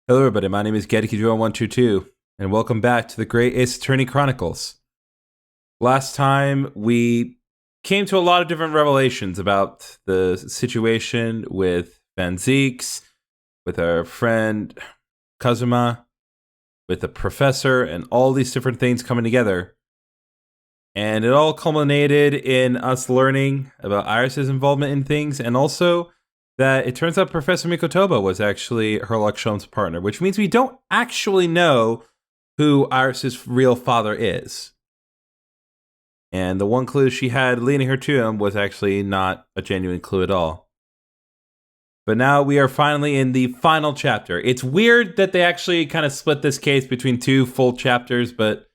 Hello everybody, my name is Gediki0122, and welcome back to the Great Ace Attorney Chronicles. Last time, we came to a lot of different revelations about the situation with Zieks, with our friend Kazuma, with the professor, and all these different things coming together. And it all culminated in us learning about Iris's involvement in things, and also that it turns out Professor Mikotoba was actually Herlock Sholm's partner, which means we don't actually know who Iris's real father is. And the one clue she had leading her to him was actually not a genuine clue at all. But now we are finally in the final chapter. It's weird that they actually kind of split this case between two full chapters, but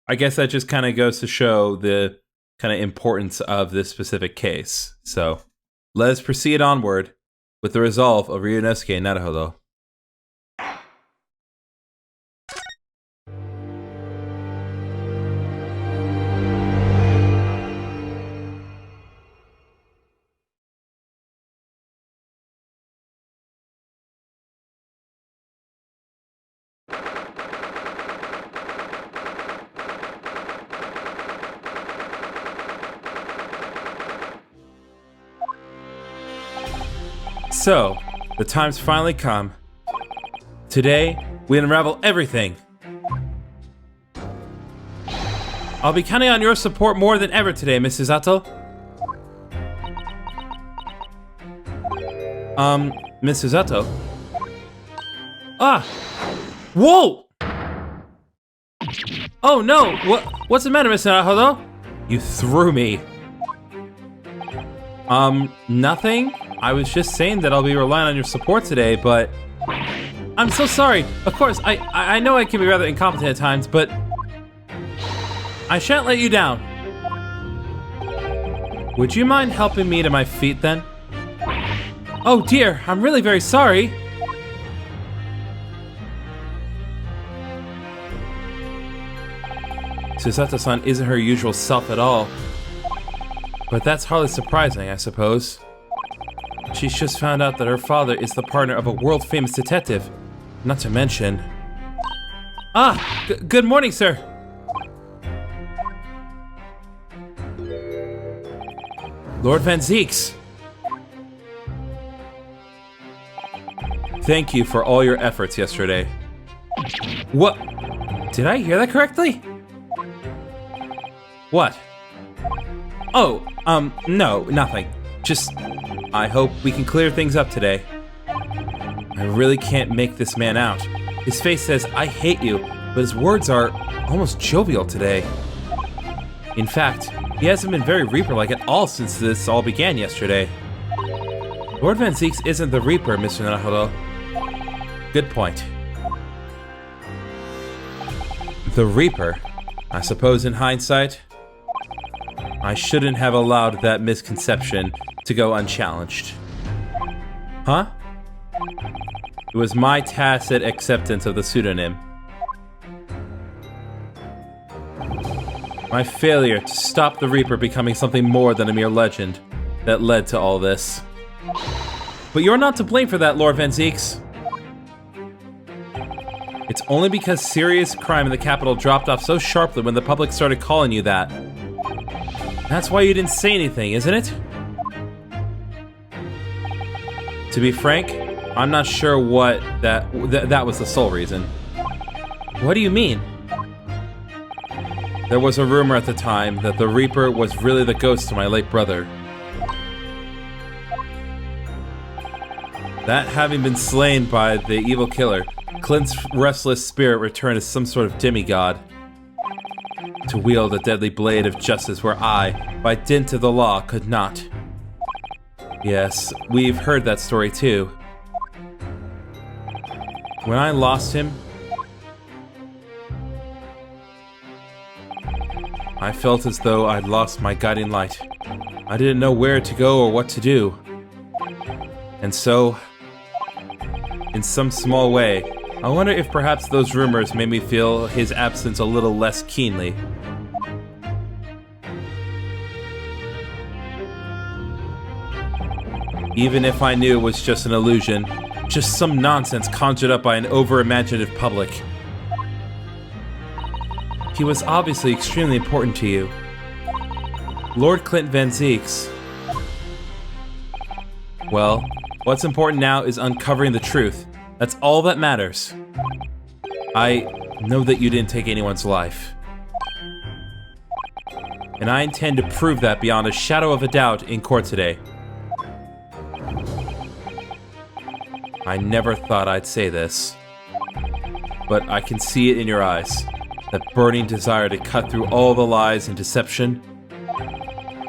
I guess that just kind of goes to show the kind of importance of this specific case. So let us proceed onward with the resolve of Ryunosuke Naruhodo. So, the time's finally come. Today, we unravel everything. I'll be counting on your support more than ever today, Mrs. Atto. Mrs. Atto? Ah! Whoa! Oh no! What's the matter, Mr. Naruhodo? You threw me. Nothing? I was just saying that I'll be relying on your support today, but I'm so sorry. Of course, I know I can be rather incompetent at times, but I shan't let you down. Would you mind helping me to my feet then? Oh dear, I'm really very sorry. Susato-san isn't her usual self at all, but that's hardly surprising, I suppose. She's just found out that her father is the partner of a world-famous detective. Not to mention... Ah! Good morning, sir! Lord Van Zieks! Thank you for all your efforts yesterday. What? Did I hear that correctly? What? Oh, no, nothing. Just... I hope we can clear things up today. I really can't make this man out. His face says, I hate you, but his words are almost jovial today. In fact, he hasn't been very Reaper-like at all since this all began yesterday. Lord Van Zieks isn't the Reaper, Mr. Naruhodo. Good point. The Reaper? I suppose in hindsight, I shouldn't have allowed that misconception to go unchallenged. Huh? It was my tacit acceptance of the pseudonym. My failure to stop the Reaper becoming something more than a mere legend that led to all this. But you're not to blame for that, Lord Van Zieks. It's only because serious crime in the capital dropped off so sharply when the public started calling you that. That's why you didn't say anything, isn't it? To be frank, I'm not sure what that was the sole reason. What do you mean? There was a rumor at the time that the Reaper was really the ghost of my late brother. That having been slain by the evil killer, Clint's restless spirit returned as some sort of demigod to wield a deadly blade of justice where I, by dint of the law, could not. Yes, we've heard that story too. When I lost him, I felt as though I'd lost my guiding light. I didn't know where to go or what to do. And so, in some small way, I wonder if perhaps those rumors made me feel his absence a little less keenly. Even if I knew it was just an illusion, Just some nonsense conjured up by an over-imaginative public. He was obviously extremely important to you. Lord Clint Van Zieks. Well, what's important now is uncovering the truth. That's all that matters. I know that you didn't take anyone's life. And I intend to prove that beyond a shadow of a doubt in court today. I never thought I'd say this, but I can see it in your eyes. That burning desire to cut through all the lies and deception.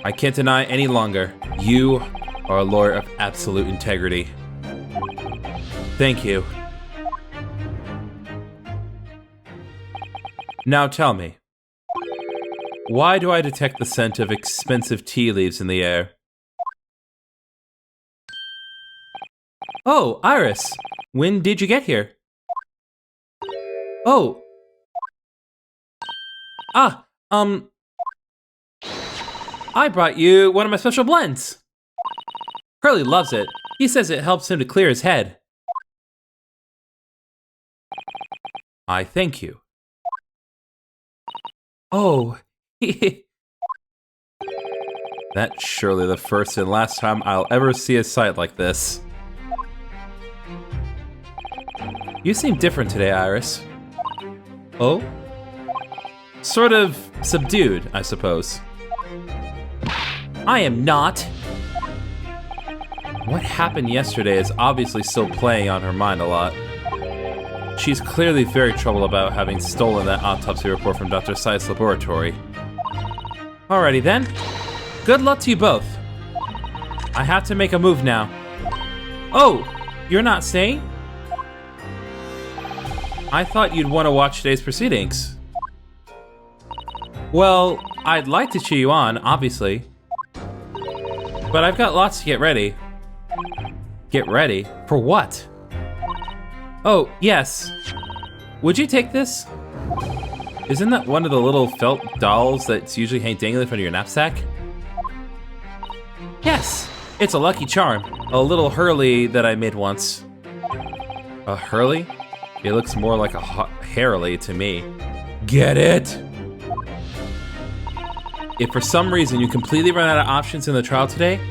I can't deny any longer. You are a lawyer of absolute integrity. Thank you. Now tell me, why do I detect the scent of expensive tea leaves in the air? Oh, Iris, when did you get here? Oh. I brought you one of my special blends. Curly loves it. He says it helps him to clear his head. I thank you. Oh, that's surely the first and last time I'll ever see a sight like this. You seem different today, Iris. Oh? Sort of subdued, I suppose. I am not. What happened yesterday is obviously still playing on her mind a lot. She's clearly very troubled about having stolen that autopsy report from Dr. Seitz's laboratory. Alrighty then. Good luck to you both. I have to make a move now. Oh, you're not staying? I thought you'd want to watch today's proceedings. Well, I'd like to cheer you on, obviously. But I've got lots to get ready. Get ready? For what? Oh, yes. Would you take this? Isn't that one of the little felt dolls that's usually hang dangling in front of your knapsack? Yes! It's a lucky charm. A little Hurley that I made once. A Hurley? It looks more like a Harley to me. Get it? If for some reason you completely run out of options in the trial today,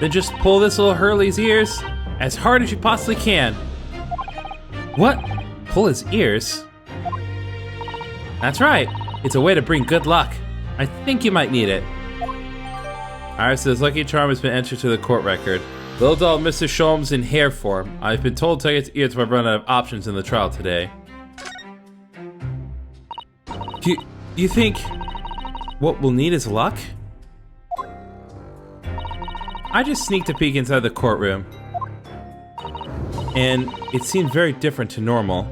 then just pull this little Hurley's ears as hard as you possibly can. What? Pull his ears? That's right. It's a way to bring good luck. I think you might need it. Iris's lucky charm has been entered to the court record. Little doll Mr. Sholmes in hair form. I've been told to take its ears if I run out of options in the trial today. You think what we'll need is luck? I just sneaked a peek inside the courtroom, and it seemed very different to normal.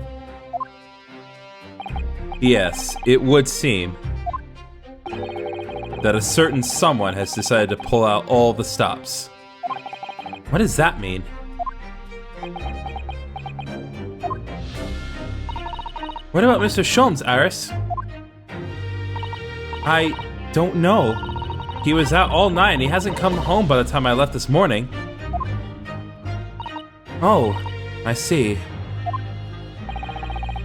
Yes, it would seem that a certain someone has decided to pull out all the stops. What does that mean? What about Mr. Sholmes, Iris? I don't know. He was out all night and he hasn't come home by the time I left this morning. Oh, I see.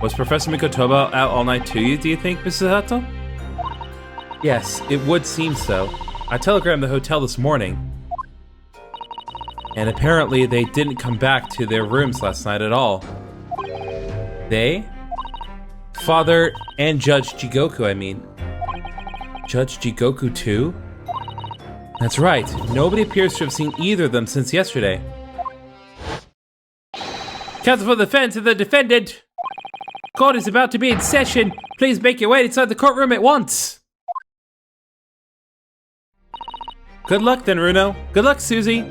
Was Professor Mikotoba out all night too, do you think, Mrs. Hato? Yes, it would seem so. I telegrammed the hotel this morning. And apparently they didn't come back to their rooms last night at all. They? Father and Judge Jigoku, I mean. Judge Jigoku too? That's right. Nobody appears to have seen either of them since yesterday. Counsel for the defense and the defendant! Court is about to be in session. Please make your way inside the courtroom at once. Good luck then, Runo. Good luck, Susie.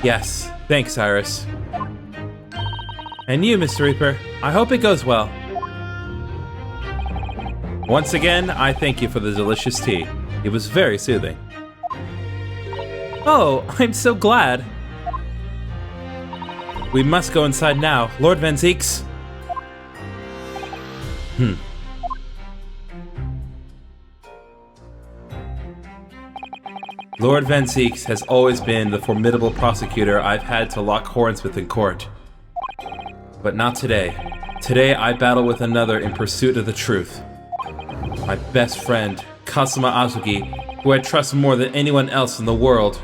Yes, thanks, Iris. And you, Mr. Reaper, I hope it goes well. Once again, I thank you for the delicious tea. It was very soothing. Oh, I'm so glad. We must go inside now. Lord Van Zieks. Lord Van Zieks has always been the formidable prosecutor I've had to lock horns with in court. But not today. Today I battle with another in pursuit of the truth. My best friend, Kazuma Azuki, who I trust more than anyone else in the world.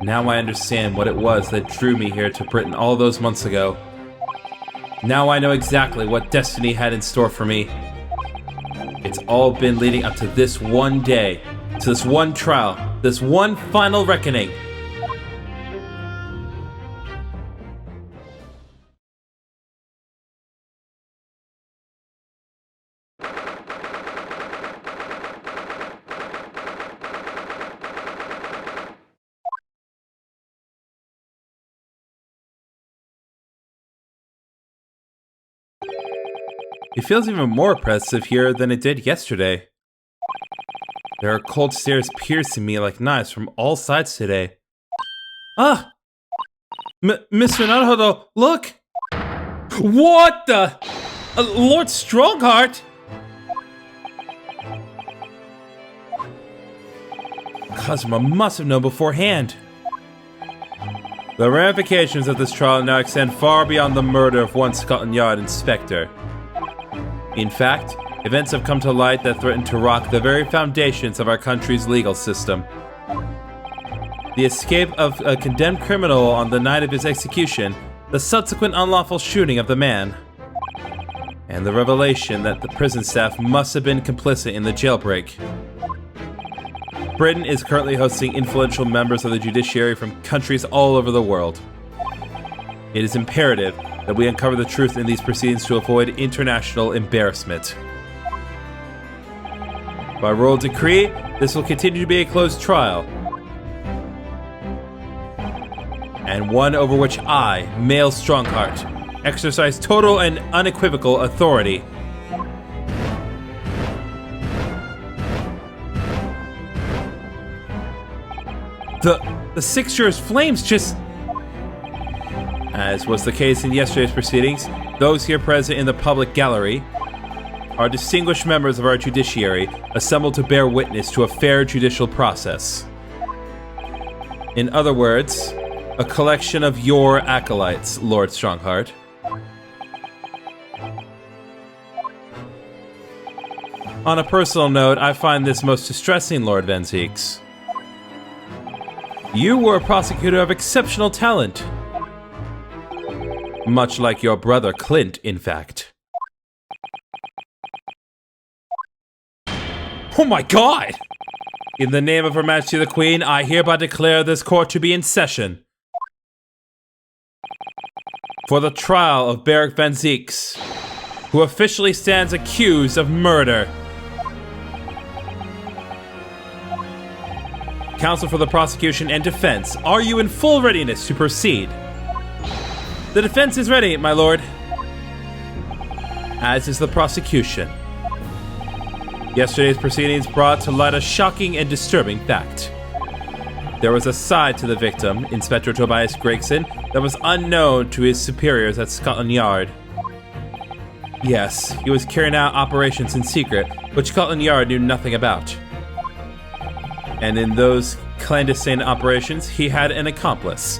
Now I understand what it was that drew me here to Britain all those months ago. Now I know exactly what destiny had in store for me. It's all been leading up to this one day, to this one trial, this one final reckoning. It feels even more oppressive here than it did yesterday. There are cold stares piercing me like knives from all sides today. Ah! Mr. Naruhodo, look! What the? Lord Strongheart? Kazuma must have known beforehand. The ramifications of this trial now extend far beyond the murder of one Scotland Yard inspector. In fact, events have come to light that threaten to rock the very foundations of our country's legal system. The escape of a condemned criminal on the night of his execution, the subsequent unlawful shooting of the man, and the revelation that the prison staff must have been complicit in the jailbreak. Britain is currently hosting influential members of the judiciary from countries all over the world. It is imperative that we uncover the truth in these proceedings to avoid international embarrassment. By royal decree, this will continue to be a closed trial, and one over which I, male Strongheart, exercise total and unequivocal authority. The 6 years flames just... As was the case in yesterday's proceedings, those here present in the public gallery are distinguished members of our judiciary assembled to bear witness to a fair judicial process. In other words, a collection of your acolytes, Lord Strongheart. On a personal note, I find this most distressing, Lord Van Zieks. You were a prosecutor of exceptional talent. Much like your brother Clint, in fact. Oh my god! In the name of Her Majesty the Queen, I hereby declare this court to be in session. For the trial of Beric Van Zieks, who officially stands accused of murder. Counsel for the prosecution and defense, are you in full readiness to proceed? The defense is ready, my lord. As is the prosecution. Yesterday's proceedings brought to light a shocking and disturbing fact. There was a side to the victim, Inspector Tobias Gregson, that was unknown to his superiors at Scotland Yard. Yes, he was carrying out operations in secret, which Scotland Yard knew nothing about. And in those clandestine operations, he had an accomplice,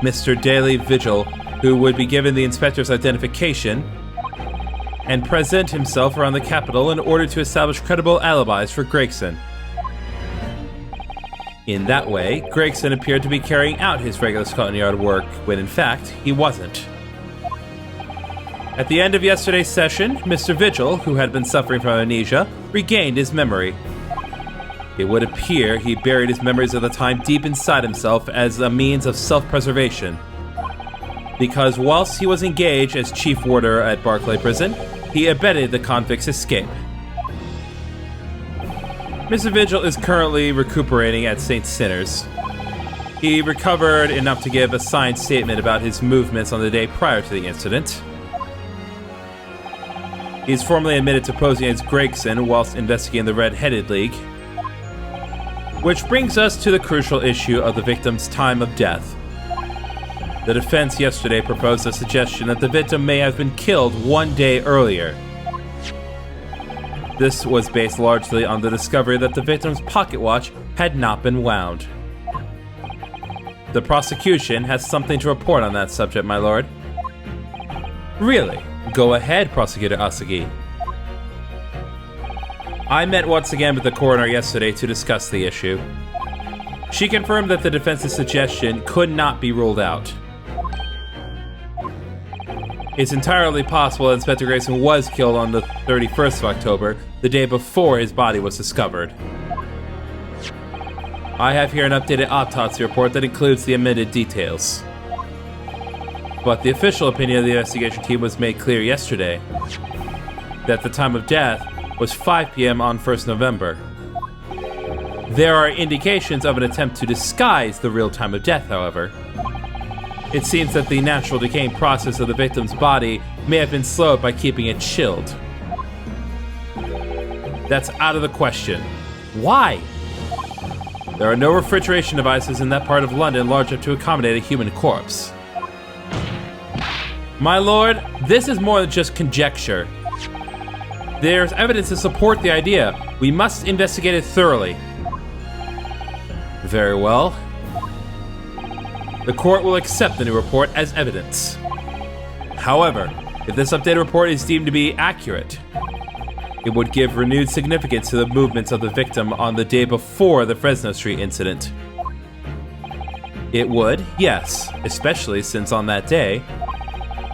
Mr. Daily Vigil, who would be given the inspector's identification and present himself around the capital in order to establish credible alibis for Gregson. In that way, Gregson appeared to be carrying out his regular Scotland Yard work, when in fact, he wasn't. At the end of yesterday's session, Mr. Vigil, who had been suffering from amnesia, regained his memory. It would appear he buried his memories of the time deep inside himself as a means of self-preservation. Because whilst he was engaged as chief warder at Barclay Prison, he abetted the convict's escape. Mr. Vigil is currently recuperating at St. Sinner's. He recovered enough to give a signed statement about his movements on the day prior to the incident. He's formally admitted to posing as Gregson whilst investigating the Red-Headed League. Which brings us to the crucial issue of the victim's time of death. The defense yesterday proposed a suggestion that the victim may have been killed one day earlier. This was based largely on the discovery that the victim's pocket watch had not been wound. The prosecution has something to report on that subject, my lord. Really? Go ahead, Prosecutor Asagi. I met once again with the coroner yesterday to discuss the issue. She confirmed that the defense's suggestion could not be ruled out. It's entirely possible that Inspector Grayson was killed on the 31st of October, the day before his body was discovered. I have here an updated autopsy report that includes the amended details. But the official opinion of the investigation team was made clear yesterday that the time of death was 5 p.m. on 1st November. There are indications of an attempt to disguise the real time of death, however. It seems that the natural decaying process of the victim's body may have been slowed by keeping it chilled. That's out of the question. Why? There are no refrigeration devices in that part of London large enough to accommodate a human corpse. My lord, this is more than just conjecture. There's evidence to support the idea. We must investigate it thoroughly. Very well. The court will accept the new report as evidence. However, if this updated report is deemed to be accurate, it would give renewed significance to the movements of the victim on the day before the Fresno Street incident. It would, yes, especially since on that day,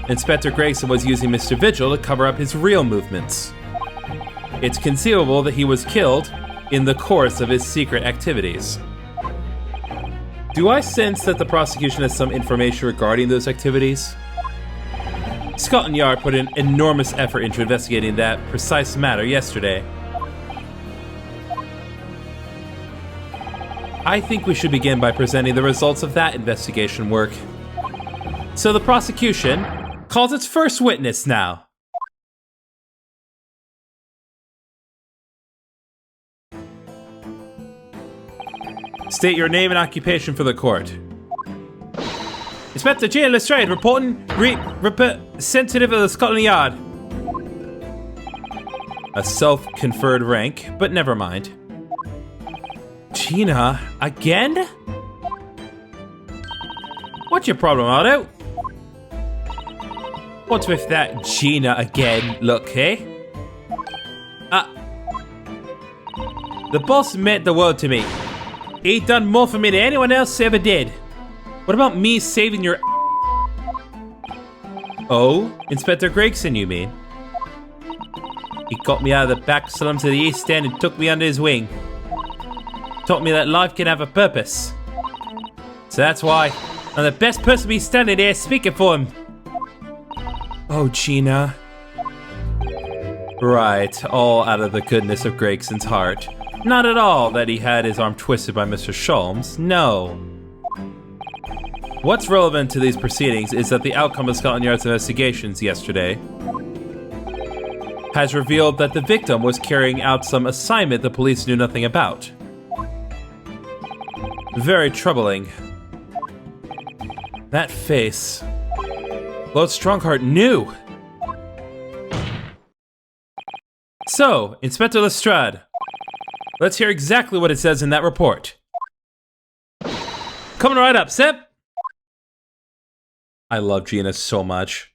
Inspector Grayson was using Mr. Vigil to cover up his real movements. It's conceivable that he was killed in the course of his secret activities. Do I sense that the prosecution has some information regarding those activities? Scotland Yard put an enormous effort into investigating that precise matter yesterday. I think we should begin by presenting the results of that investigation work. So the prosecution calls its first witness now. State your name and occupation for the court. Inspector Jean Lestrade reporting, representative of the Scotland Yard. A self-conferred rank, but never mind. Gina, again? What's your problem, Otto? What's with that Gina again look, eh? The boss meant the world to me. He done more for me than anyone else ever did. What about me saving your... Oh, Inspector Gregson, you mean? He got me out of the back slums of the East End and took me under his wing. Taught me that life can have a purpose. So that's why I'm the best person to be standing there speaking for him. Oh, Gina. Right, all out of the goodness of Gregson's heart. Not at all that he had his arm twisted by Mr. Sholmes, no. What's relevant to these proceedings is that the outcome of Scotland Yard's investigations yesterday has revealed that the victim was carrying out some assignment the police knew nothing about. Very troubling. That face. Lord Strongheart knew. So, Inspector Lestrade, let's hear exactly what it says in that report. Coming right up, Sep. I love Gina so much.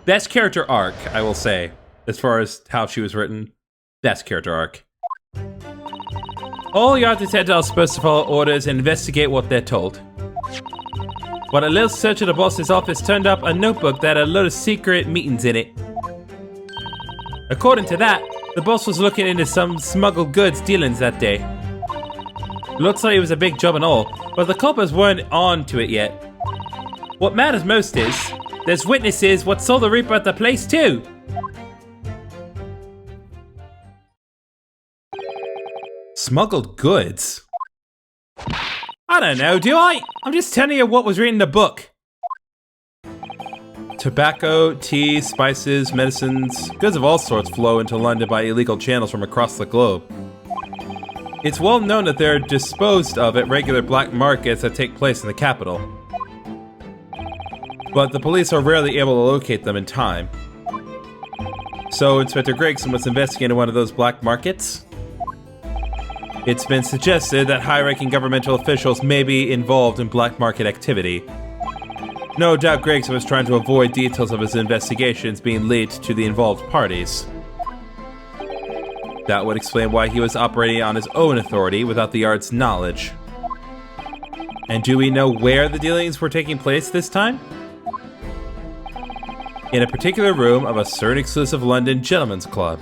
Best character arc, I will say, as far as how she was written. Best character arc. All yard detectives are supposed to follow orders and investigate what they're told. But a little search of the boss's office turned up a notebook that had a load of secret meetings in it. According to that, the boss was looking into some smuggled goods dealings that day. Looks like it was a big job and all, but the coppers weren't on to it yet. What matters most is, there's witnesses what saw the Reaper at the place too. Smuggled goods? I don't know, do I? I'm just telling you what was written in the book. Tobacco, tea, spices, medicines, goods of all sorts flow into London by illegal channels from across the globe. It's well known that they're disposed of at regular black markets that take place in the capital. But the police are rarely able to locate them in time. So Inspector Gregson was investigating one of those black markets? It's been suggested that high-ranking governmental officials may be involved in black market activity. No doubt Gregson was trying to avoid details of his investigations being leaked to the involved parties. That would explain why he was operating on his own authority without the Yard's knowledge. And do we know where the dealings were taking place this time? In a particular room of a certain exclusive London gentleman's club.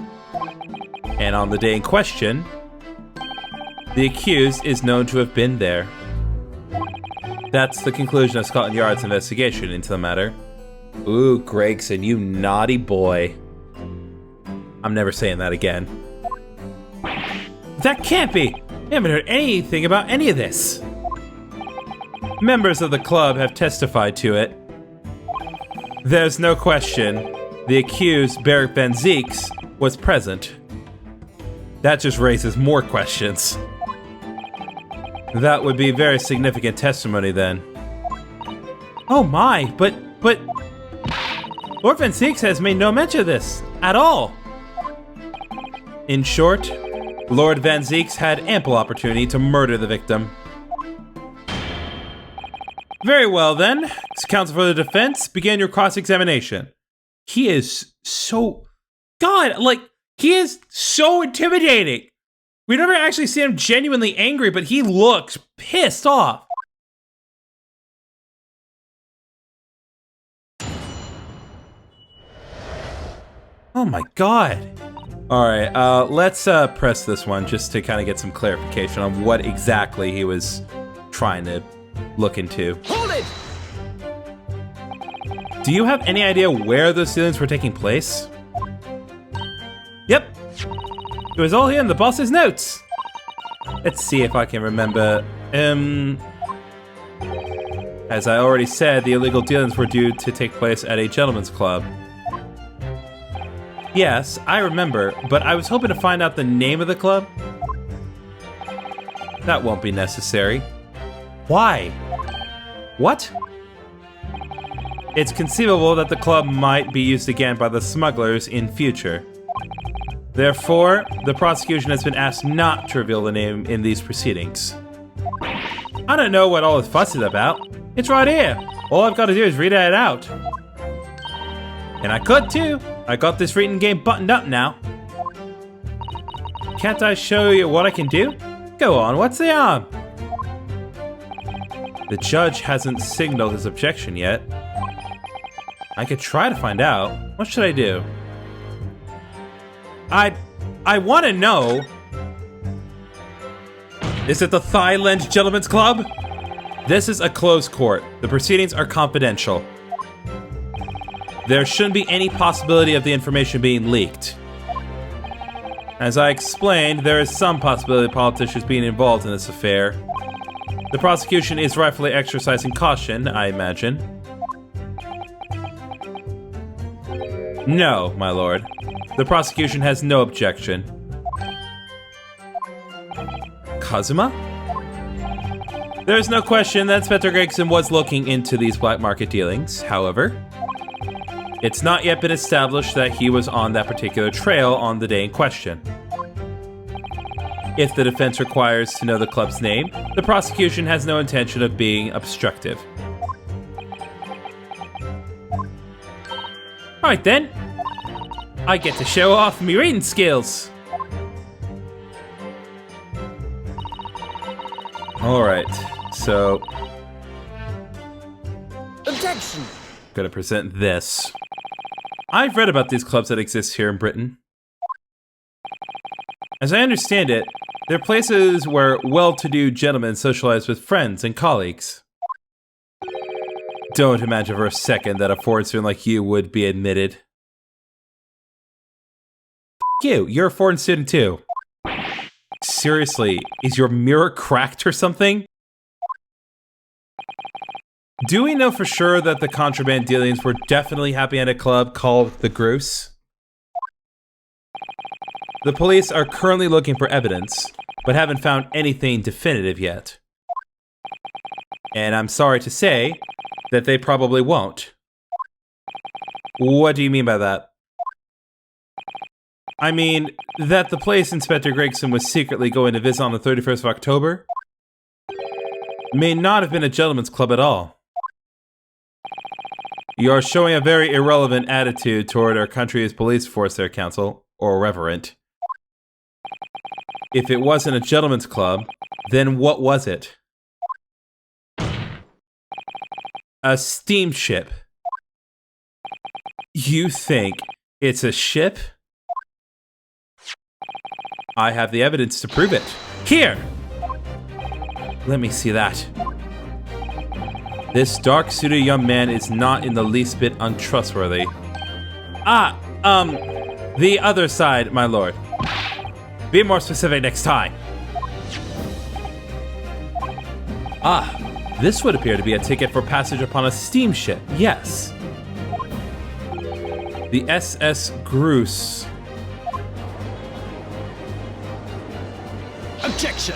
And on the day in question, the accused is known to have been there. That's the conclusion of Scotland Yard's investigation into the matter. Ooh, Gregson, you naughty boy. I'm never saying that again. That can't be! I haven't heard anything about any of this. Members of the club have testified to it. There's no question. The accused, Barrick Van Zieks, was present. That just raises more questions. That would be very significant testimony then. Oh my, but Lord Van Zieks has made no mention of this at all. In short, Lord Van Zieks had ample opportunity to murder the victim. Very well then, counsel for the defense, begin your cross-examination. He is so... God, like, he is so intimidating. We never actually see him genuinely angry, but he looks pissed off. Oh my god. Alright, let's press this one just to kind of get some clarification on what exactly he was trying to look into. Hold it! Do you have any idea where those dealings were taking place? Yep. It was all here in the boss's notes. Let's see if I can remember. As I already said, the illegal dealings were due to take place at a gentleman's club. Yes, I remember, but I was hoping to find out the name of the club. That won't be necessary. Why? What? It's conceivable that the club might be used again by the smugglers in future. Therefore, the prosecution has been asked not to reveal the name in these proceedings. I don't know what all this fuss is about. It's right here. All I've got to do is read it out. And I could too. I got this reading game buttoned up now. Can't I show you what I can do? Go on, what's the harm? The judge hasn't signaled his objection yet. I could try to find out. What should I do? I want to know. Is it the Thailand Gentlemen's Club? This is a closed court. The proceedings are confidential. There shouldn't be any possibility of the information being leaked. As I explained, there is some possibility of politicians being involved in this affair. The prosecution is rightfully exercising caution, I imagine. No, my lord. The prosecution has no objection. Kazuma? There's no question that Inspector Gregson was looking into these black market dealings. However, it's not yet been established that he was on that particular trail on the day in question. If the defense requires to know the club's name, the prosecution has no intention of being obstructive. Alright then. I get to show off my reading skills. Alright, so... Objection! Gonna present this. I've read about these clubs that exist here in Britain. As I understand it, they're places where well-to-do gentlemen socialize with friends and colleagues. Don't imagine for a second that a foreign student like you would be admitted. You're a foreign student too. Seriously, is your mirror cracked or something? Do we know for sure that the contraband dealings were definitely happening at a club called The Groose? The police are currently looking for evidence, but haven't found anything definitive yet. And I'm sorry to say that they probably won't. What do you mean by that? I mean, that the place Inspector Gregson was secretly going to visit on the 31st of October may not have been a gentleman's club at all. You are showing a very irrelevant attitude toward our country's police force there, Counsel, or Reverend. If it wasn't a gentleman's club, then what was it? A steamship. You think it's a ship? I have the evidence to prove it. Here! Let me see that. This dark-suited young man is not in the least bit untrustworthy. The other side, my lord. Be more specific next time. This would appear to be a ticket for passage upon a steamship. Yes. The SS Groose. Objection!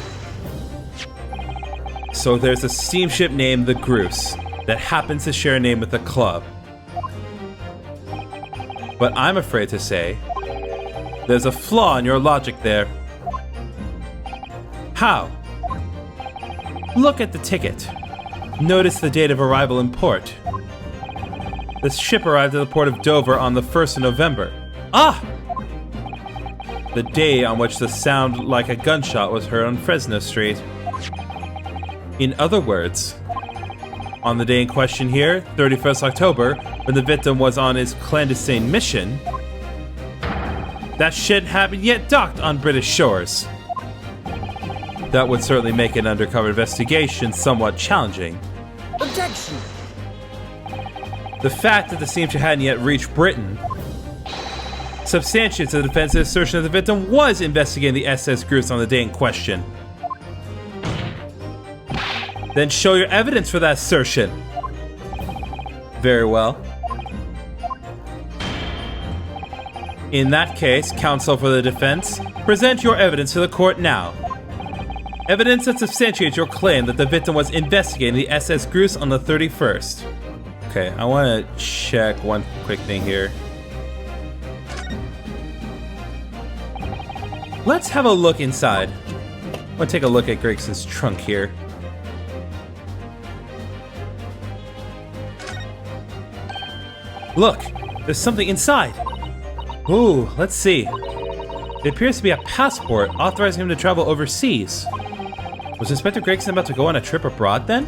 So there's a steamship named the Groose that happens to share a name with the club. But I'm afraid to say, there's a flaw in your logic there. How? Look at the ticket. Notice the date of arrival in port. The ship arrived at the port of Dover on the 1st of November. The day on which the sound like a gunshot was heard on Fresno Street. In other words, on the day in question here, 31st October, when the victim was on his clandestine mission, that shit hadn't yet docked on British shores. That would certainly make an undercover investigation somewhat challenging. Objection! The fact that the steamship hadn't yet reached Britain substantiates the defense's assertion that the victim was investigating the SS Groose on the day in question. Then show your evidence for that assertion. Very well. In that case, counsel for the defense, present your evidence to the court now. Evidence that substantiates your claim that the victim was investigating the SS Groose on the 31st. Okay, I want to check one quick thing here. Let's have a look inside. I want to take a look at Gregson's trunk here. Look, there's something inside. Ooh, let's see. It appears to be a passport authorizing him to travel overseas. Was Inspector Gregson about to go on a trip abroad then?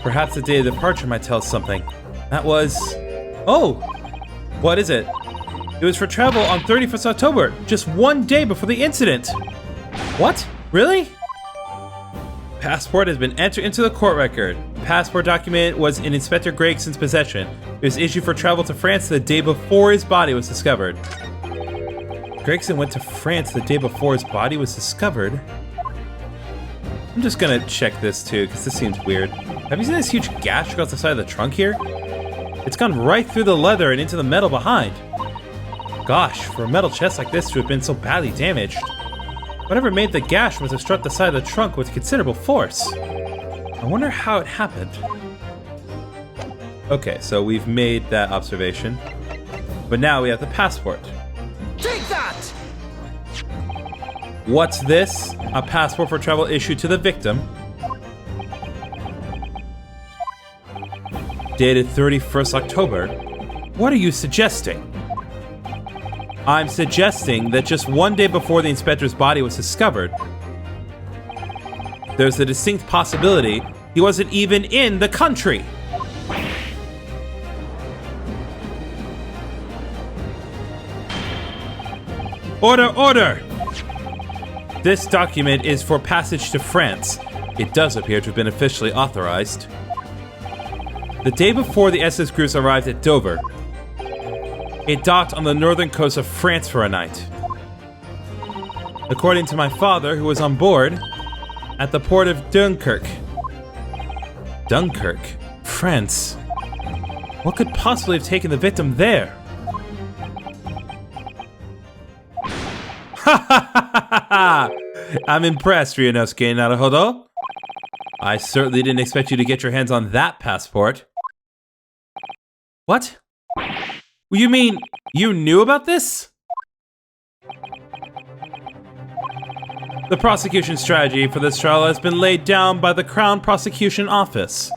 Perhaps the day of departure might tell us something. That was... Oh! What is it? It was for travel on 31st October, just one day before the incident. What? Really? Passport has been entered into the court record. The passport document was in Inspector Gregson's possession. It was issued for travel to France the day before his body was discovered. Gregson went to France the day before his body was discovered? I'm just gonna check this too, because this seems weird. Have you seen this huge gash across the side of the trunk here? It's gone right through the leather and into the metal behind. Gosh, for a metal chest like this to have been so badly damaged. Whatever made the gash must have struck the side of the trunk with considerable force. I wonder how it happened. Okay, so we've made that observation. But now we have the passport. Take that! What's this? A passport for travel issued to the victim. Dated 31st October. What are you suggesting? I'm suggesting that just one day before the inspector's body was discovered, there's a distinct possibility he wasn't even in the country. Order, order! This document is for passage to France. It does appear to have been officially authorized. The day before the SS Groose arrived at Dover, it docked on the northern coast of France for a night. According to my father, who was on board at the port of Dunkirk. Dunkirk? France? What could possibly have taken the victim there? Ha ha ha ha! I'm impressed, Ryunosuke Naruhodo. I certainly didn't expect you to get your hands on that passport. What? You mean you knew about this? The prosecution strategy for this trial has been laid down by the Crown Prosecution Office.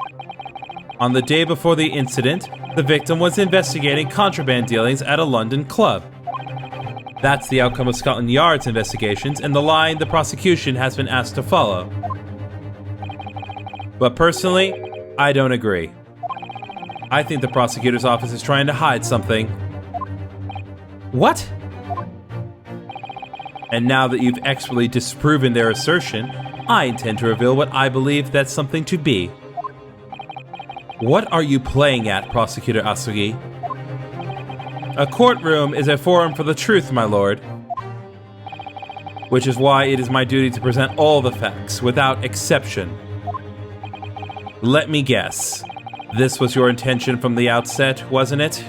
On the day before the incident, the victim was investigating contraband dealings at a London club. That's the outcome of Scotland Yard's investigations and the line the prosecution has been asked to follow. But personally, I don't agree. I think the prosecutor's office is trying to hide something. What? And now that you've expertly disproven their assertion, I intend to reveal what I believe that something to be. What are you playing at, Prosecutor Asugi? A courtroom is a forum for the truth, my lord. Which is why it is my duty to present all the facts, without exception. Let me guess. This was your intention from the outset, wasn't it?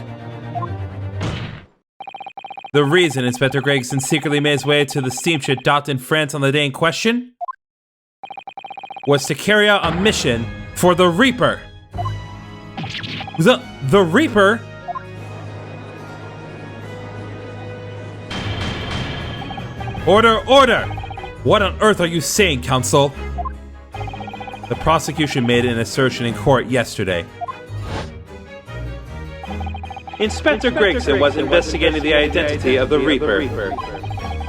The reason Inspector Gregson secretly made his way to the steamship docked in France on the day in question was to carry out a mission for the Reaper. The Reaper? Order, order! What on earth are you saying, counsel? The prosecution made an assertion in court yesterday. Inspector Gregson was investigating the identity of the Reaper.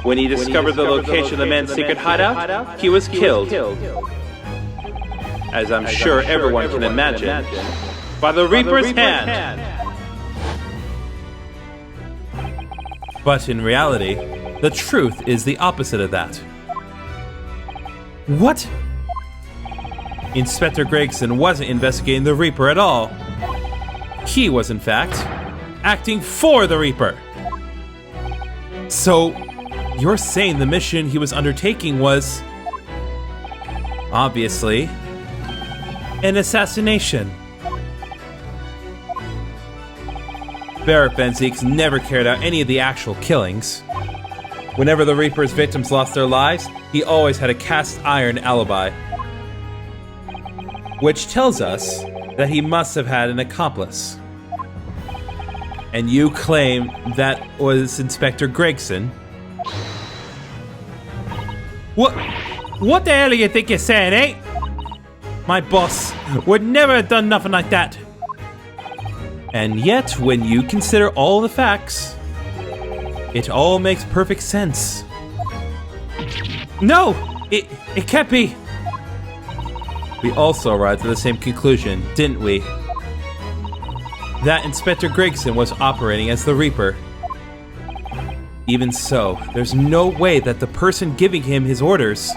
When he discovered the location of the man's secret hideout, he was killed. As I'm sure everyone can imagine, by the Reaper's hand. But in reality, the truth is the opposite of that. What? Inspector Gregson wasn't investigating the Reaper at all. He was, in fact, acting for the Reaper. So, you're saying the mission he was undertaking was, obviously, an assassination. Barrett Van Zieks never carried out any of the actual killings. Whenever the Reaper's victims lost their lives, he always had a cast iron alibi. Which tells us that he must have had an accomplice. And you claim that was Inspector Gregson? What the hell do you think you're saying, eh? My boss would never have done nothing like that. And yet, when you consider all the facts, it all makes perfect sense. No! It can't be! We also arrived at the same conclusion, didn't we? That Inspector Gregson was operating as the Reaper. Even so, there's no way that the person giving him his orders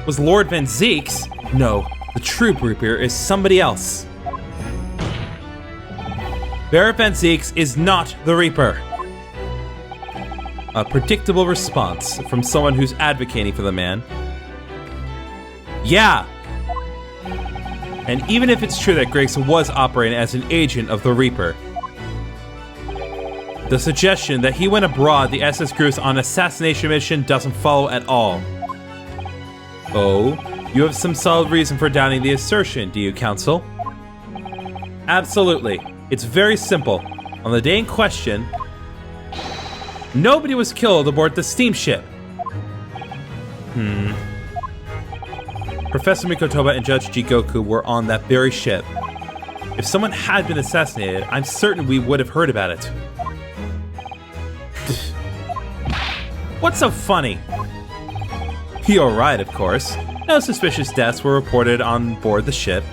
was Lord Van Zieks. No, the true Reaper is somebody else. Barrett Van Zieks is not the Reaper. A predictable response from someone who's advocating for the man. Yeah! And even if it's true that Gregson was operating as an agent of the Reaper, the suggestion that he went abroad the SS Cruise on an assassination mission doesn't follow at all. Oh, you have some solid reason for doubting the assertion, do you, counsel? Absolutely. It's very simple. On the day in question, nobody was killed aboard the steamship. Professor Mikotoba and Judge Jigoku were on that very ship. If someone had been assassinated, I'm certain we would have heard about it. What's so funny? You're right, of course. No suspicious deaths were reported on board the ship.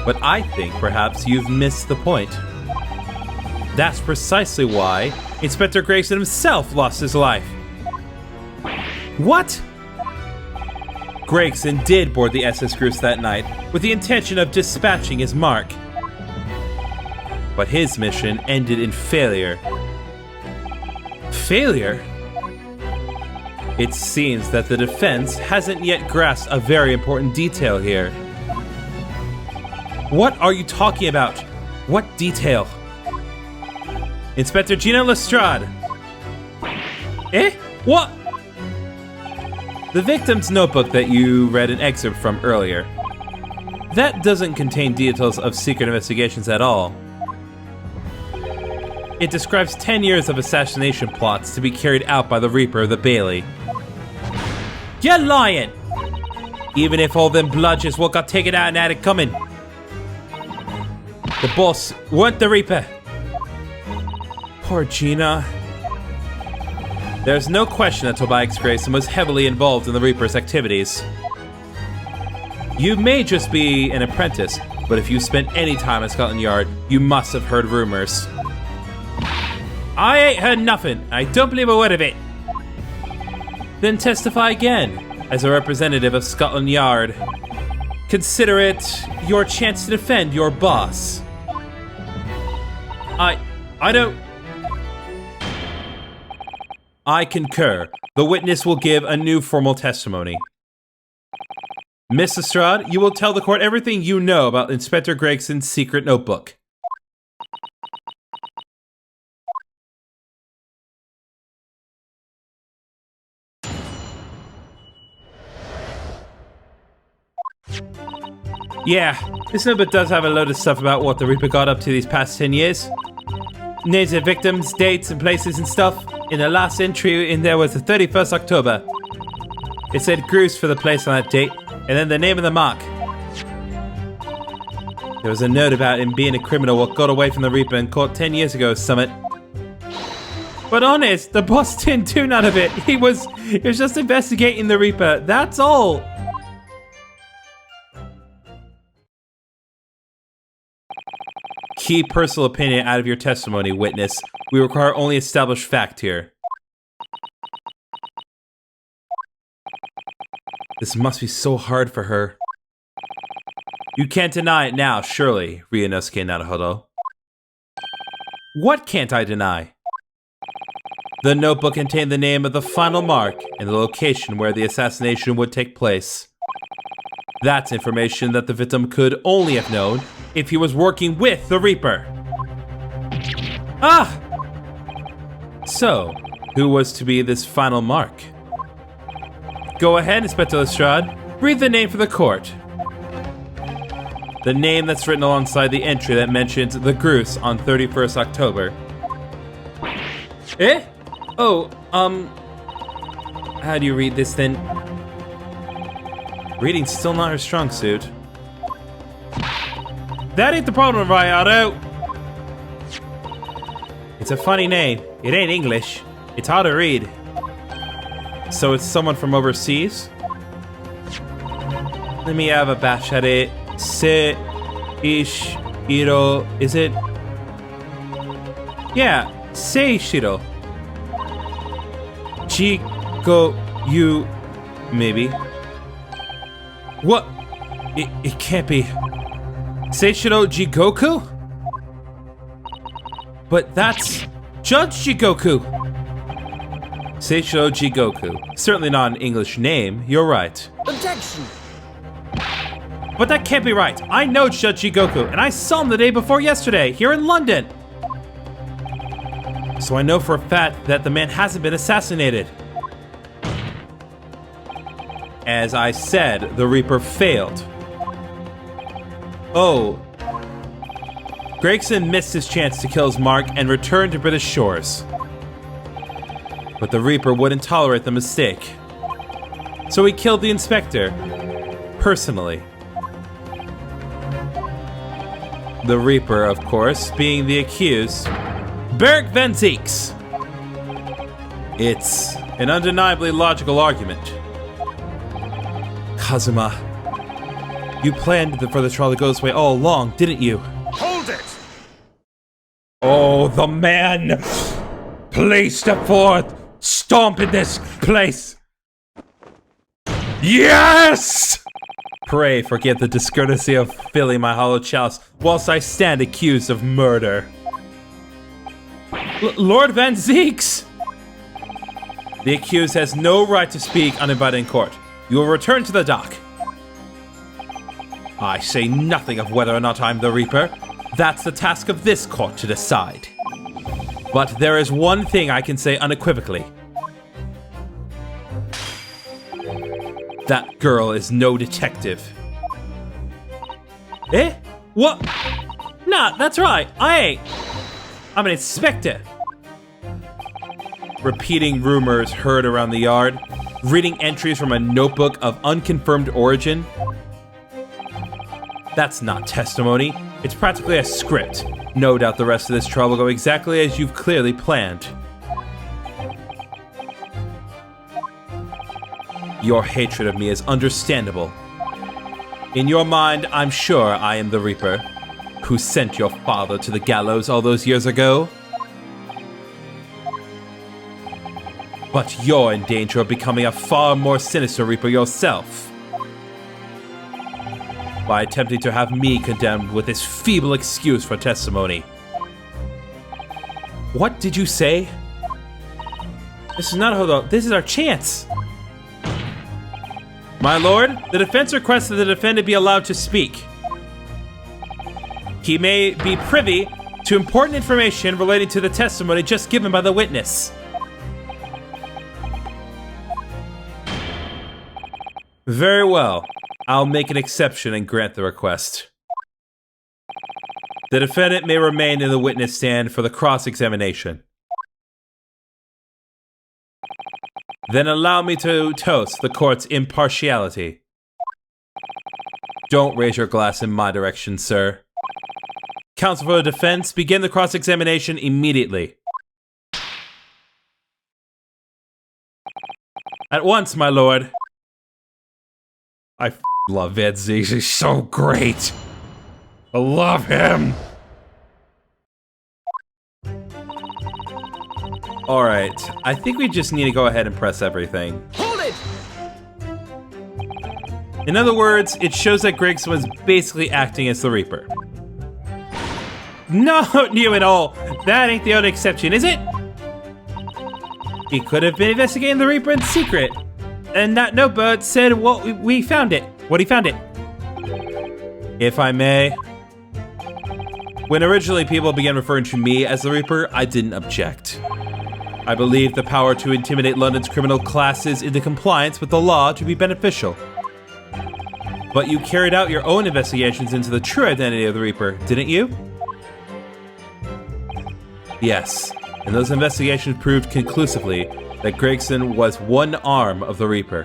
But I think perhaps you've missed the point. That's precisely why Inspector Gregson himself lost his life. What? Gregson did board the SS Cruise that night with the intention of dispatching his mark. But his mission ended in failure. Failure? It seems that the defense hasn't yet grasped a very important detail here. What are you talking about? What detail? Inspector Gina Lestrade. Eh? What? The victim's notebook that you read an excerpt from earlier. That doesn't contain details of secret investigations at all. It describes 10 years of assassination plots to be carried out by the Reaper of the Bailey. You're lying! Even if all them bludgers what got taken out and had it coming. The boss weren't the Reaper. Poor Gina. There's no question that Tobias Grayson was heavily involved in the Reaper's activities. You may just be an apprentice, but if you spent any time at Scotland Yard, you must have heard rumors. I ain't heard nothing. I don't believe a word of it. Then testify again, as a representative of Scotland Yard. Consider it your chance to defend your boss. I don't... I concur. The witness will give a new formal testimony. Miss Lestrade, you will tell the court everything you know about Inspector Gregson's secret notebook. Yeah, this notebook does have a load of stuff about what the Reaper got up to these past 10 years. Names of victims, dates, and places and stuff. In the last entry in there was the 31st October. It said Gruce for the place on that date, and then the name of the mark. There was a note about him being a criminal what got away from the Reaper and caught 10 years ago, Summit. But honest, the boss didn't do none of it. He was just investigating the Reaper, that's all. Key personal opinion out of your testimony, witness. We require only established fact here. This must be so hard for her. You can't deny it now, surely, Ryunosuke Naruhodo. What can't I deny? The notebook contained the name of the final mark and the location where the assassination would take place. That's information that the victim could only have known if he was working with the Reaper. Ah! So, who was to be this final mark? Go ahead, Inspector Lestrade. Read the name for the court. The name that's written alongside the entry that mentions the Gruce on 31st October. Eh? Oh, how do you read this then? Reading's still not her strong suit. That ain't the problem, Rayado. It's a funny name. It ain't English. It's hard to read. So it's someone from overseas? Let me have a bash at it. Se ish iro. Is it? Yeah, Seishiro. Chiko you maybe. What? It can't be. Seishiro Jigoku? But that's Judge Jigoku. Seishiro Jigoku. Certainly not an English name, you're right. Objection! But that can't be right. I know Judge Jigoku, and I saw him the day before yesterday, here in London. So I know for a fact that the man hasn't been assassinated. As I said, the Reaper failed. Oh. Gregson missed his chance to kill his mark and returned to British shores. But the Reaper wouldn't tolerate the mistake. So he killed the inspector. Personally. The Reaper, of course, being the accused, Beric van Zieks. It's an undeniably logical argument. Kazuma, you planned for the trial to go this way all along, didn't you? Hold it! Oh, the man! Please step forth! Stomp in this place! Yes! Pray forget the discourtesy of filling my hollow chalice whilst I stand accused of murder. Lord Van Zieks! The accused has no right to speak uninvited in court. You will return to the dock. I say nothing of whether or not I'm the Reaper. That's the task of this court to decide. But there is one thing I can say unequivocally. That girl is no detective. Eh? What? Nah, that's right, I ain't. I'm an inspector. Repeating rumors heard around the yard. Reading entries from a notebook of unconfirmed origin. That's not testimony. It's practically a script. No doubt the rest of this trial will go exactly as you've clearly planned. Your hatred of me is understandable. In your mind, I'm sure I am the Reaper, who sent your father to the gallows all those years ago. But you're in danger of becoming a far more sinister Reaper yourself, by attempting to have me condemned with this feeble excuse for testimony. What did you say? This is not a holdout. This is our chance. My lord, the defense requests that the defendant be allowed to speak. He may be privy to important information relating to the testimony just given by the witness. Very well. I'll make an exception and grant the request. The defendant may remain in the witness stand for the cross-examination. Then allow me to toast the court's impartiality. Don't raise your glass in my direction, sir. Counsel for the defense, begin the cross-examination immediately. At once, my lord. I love Ed Zieks. He's so great. I love him. Alright, I think we just need to go ahead and press everything. Hold it! In other words, it shows that Griggs was basically acting as the Reaper. Not new at all. That ain't the only exception, is it? He could have been investigating the Reaper in secret. And that notebook said what we found it. What he found it. If I may. When originally people began referring to me as the Reaper, I didn't object. I believe the power to intimidate London's criminal classes into compliance with the law to be beneficial. But you carried out your own investigations into the true identity of the Reaper, didn't you? Yes, and those investigations proved conclusively that Gregson was one arm of the Reaper.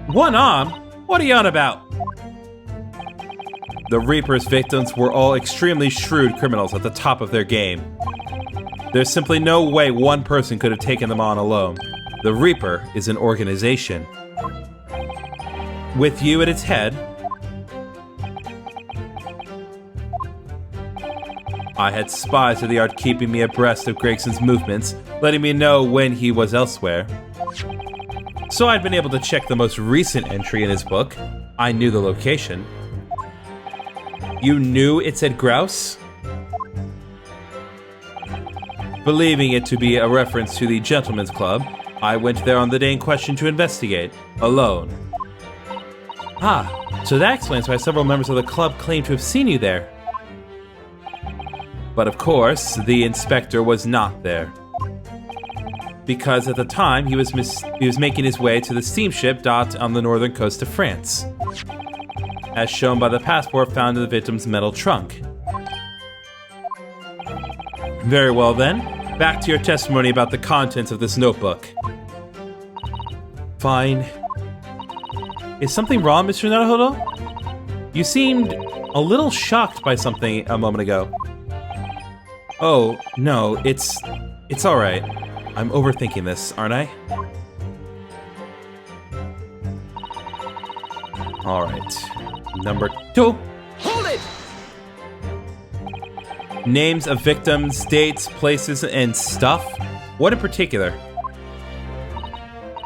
One arm? What are you on about? The Reaper's victims were all extremely shrewd criminals at the top of their game. There's simply no way one person could have taken them on alone. The Reaper is an organization. With you at its head, I had spies of the art keeping me abreast of Gregson's movements, letting me know when he was elsewhere. So I'd been able to check the most recent entry in his book. I knew the location. You knew it said grouse? Believing it to be a reference to the Gentleman's Club, I went there on the day in question to investigate, alone. Ah, so that explains why several members of the club claim to have seen you there. But of course, the inspector was not there. Because at the time, he was making his way to the steamship docked on the northern coast of France, as shown by the passport found in the victim's metal trunk. Very well then, back to your testimony about the contents of this notebook. Fine. Is something wrong, Mr. Naruhodo? You seemed a little shocked by something a moment ago. Oh, no, it's alright. I'm overthinking this, aren't I? Alright. Number 2. Hold it! Names of victims, dates, places, and stuff? What in particular?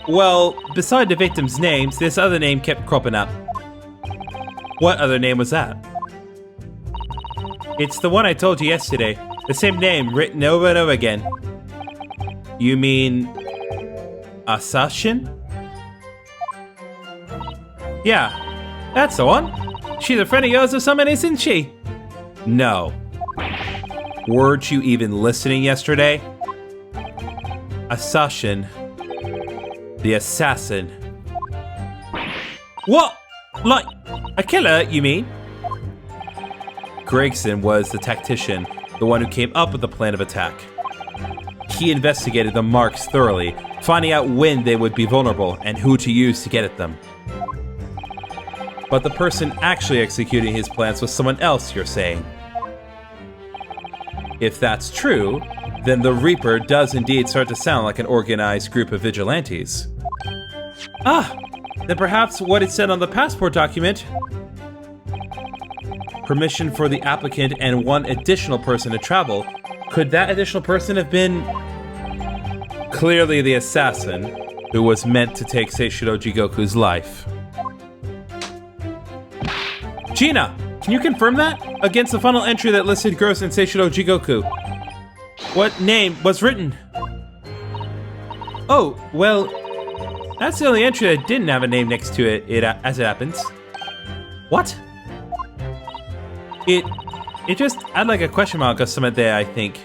Well, beside the victims' names, this other name kept cropping up. What other name was that? It's the one I told you yesterday. The same name, written over and over again. You mean... Assassin? Yeah, that's the one. She's a friend of yours or something, isn't she? No. Weren't you even listening yesterday? Assassin. The assassin. What? Like, a killer, you mean? Gregson was the tactician, the one who came up with the plan of attack. He investigated the marks thoroughly, finding out when they would be vulnerable and who to use to get at them. But the person actually executing his plans was someone else, you're saying? If that's true, then the Reaper does indeed start to sound like an organized group of vigilantes. Ah, then perhaps what it said on the passport document. Permission for the applicant and one additional person to travel. Could that additional person have been clearly the assassin who was meant to take Seishiro Jigoku's life? Gina, can you confirm that? Against the final entry that listed Gross and Seishiro Jigoku, what name was written? Oh, well, that's the only entry that didn't have a name next to it, as it happens. What? It just had like a question mark or something there, I think.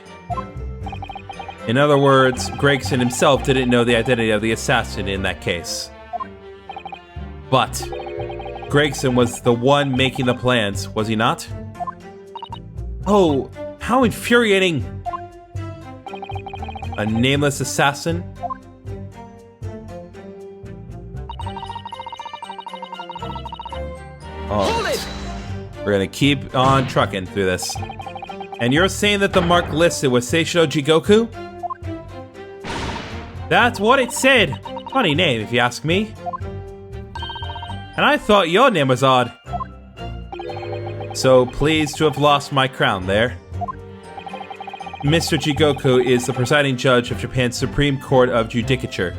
In other words, Gregson himself didn't know the identity of the assassin in that case. But Gregson was the one making the plans, was he not? Oh, how infuriating! A nameless assassin? Hold it! We're gonna keep on trucking through this. And you're saying that the mark listed was Seishiro Jigoku? That's what it said! Funny name, if you ask me. And I thought your name was odd. So pleased to have lost my crown there. Mr. Jigoku is the presiding judge of Japan's Supreme Court of Judicature.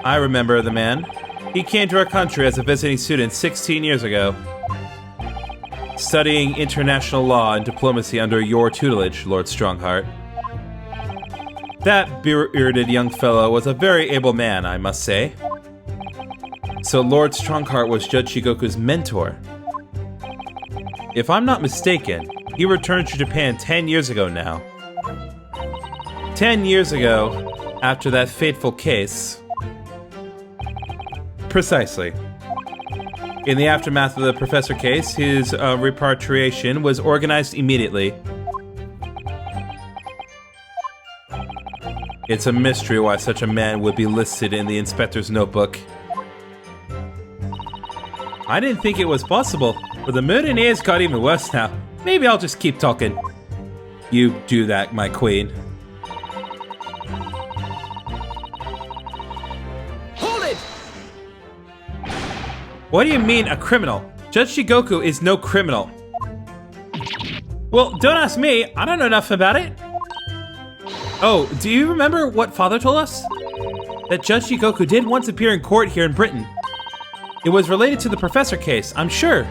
I remember the man. He came to our country as a visiting student 16 years ago, studying international law and diplomacy under your tutelage, Lord Strongheart. That bearded young fellow was a very able man, I must say. So Lord Strongheart was Judge Jigoku's mentor. If I'm not mistaken, he returned to Japan 10 years ago now. 10 years ago, after that fateful case. Precisely. In the aftermath of the professor case, his repatriation was organized immediately. It's a mystery why such a man would be listed in the inspector's notebook. I didn't think it was possible, but the mood in ears got even worse now. Maybe I'll just keep talking. You do that, my queen. Hold it! What do you mean, a criminal? Judge Jigoku is no criminal. Well, don't ask me. I don't know enough about it. Oh, do you remember what Father told us? That Judge Jigoku did once appear in court here in Britain. It was related to the professor case, I'm sure.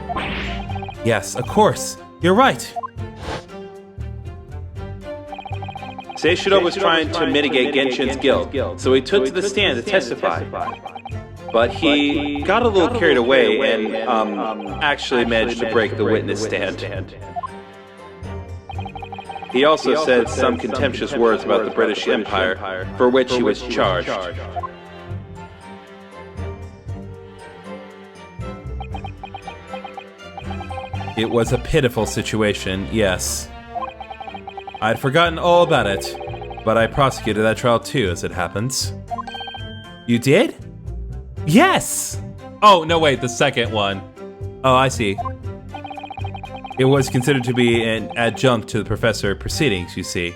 Yes, of course. You're right. Seishiro was trying to mitigate Genshin's guilt, so he took to the stand to testify. But he got a little carried away and actually managed to break the witness stand. He also said some contemptuous words about the British Empire, for which he was charged. It was a pitiful situation, yes. I'd forgotten all about it, but I prosecuted that trial too, as it happens. You did? Yes! Oh, no wait, the second one. Oh, I see. It was considered to be an adjunct to the professor proceedings, you see.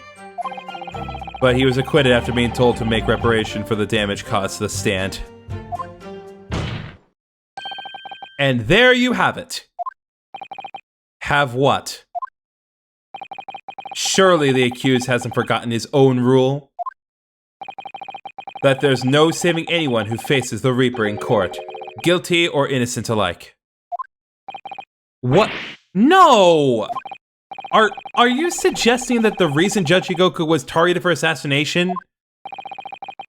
But he was acquitted after being told to make reparation for the damage caused to the stand. And there you have it. Have what? Surely the accused hasn't forgotten his own rule? That there's no saving anyone who faces the Reaper in court, guilty or innocent alike. What? No! Are you suggesting that the reason Judge Jigoku was targeted for assassination?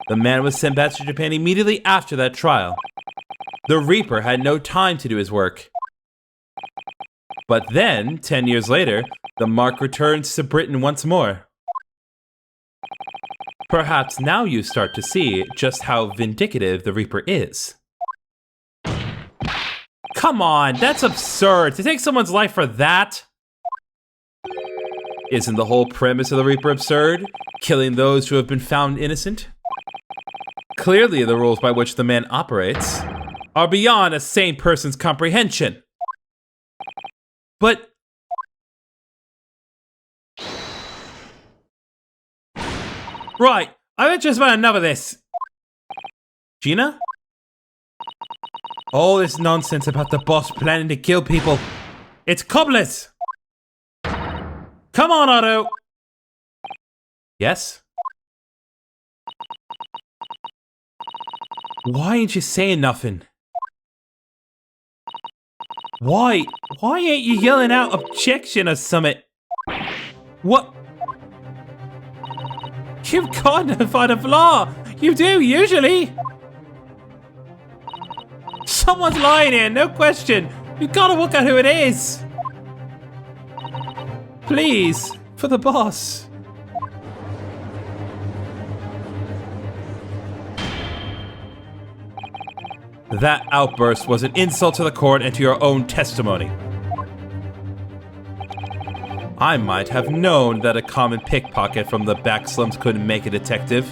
The man was sent back to Japan immediately after that trial. The Reaper had no time to do his work. But then, 10 years later, the mark returns to Britain once more. Perhaps now you start to see just how vindicative the Reaper is. Come on, that's absurd. To take someone's life for that? Isn't the whole premise of the Reaper absurd? Killing those who have been found innocent? Clearly, the rules by which the man operates are beyond a sane person's comprehension. But... Right, I've just about enough of this. Gina? All this nonsense about the boss planning to kill people. It's cobblers! Come on, Otto! Yes? Why ain't you saying nothing? Why? Why ain't you yelling out objection or summit? What? You've got to find a flaw! You do, usually! Someone's lying here, no question! You've got to work out who it is! Please, for the boss. That outburst was an insult to the court and to your own testimony. I might have known that a common pickpocket from the back slums couldn't make a detective.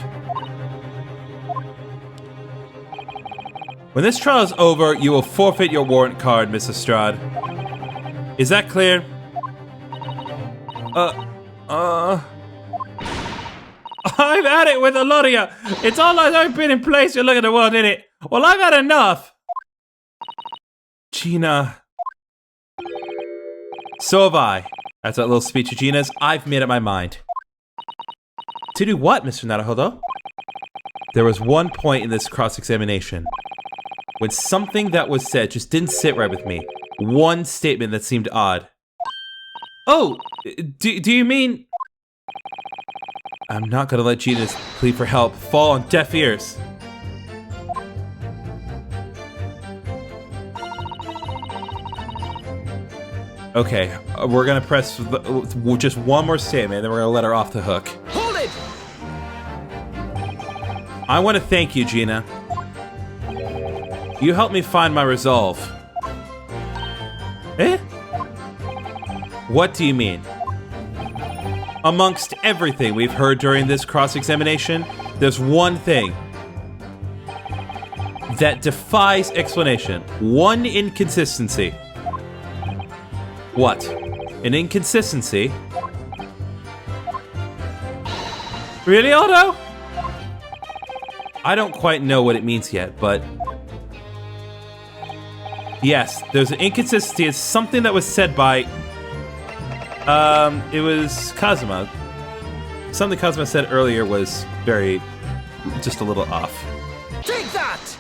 When this trial is over, you will forfeit your warrant card, Miss Estrade. Is that clear? I've had it with a lot of you. It's all like I've been in place to look at the world, innit? Well, I've had enough. Gina. So have I. After that little speech of Gina's, I've made up my mind. To do what, Mr. Naruhodo? There was one point in this cross-examination when something that was said just didn't sit right with me. One statement that seemed odd. Oh, do you mean... I'm not gonna let Gina's plea for help fall on deaf ears. Okay, we're gonna press just one more statement, then we're gonna let her off the hook. Hold it! I want to thank you, Gina. You helped me find my resolve. Eh? What do you mean? Amongst everything we've heard during this cross-examination, there's one thing that defies explanation. One inconsistency. What? An inconsistency? Really, Otto? I don't quite know what it means yet, but... Yes, there's an inconsistency. It's something that was said by... it was Kazuma. Something Kazuma said earlier was just a little off. Take that!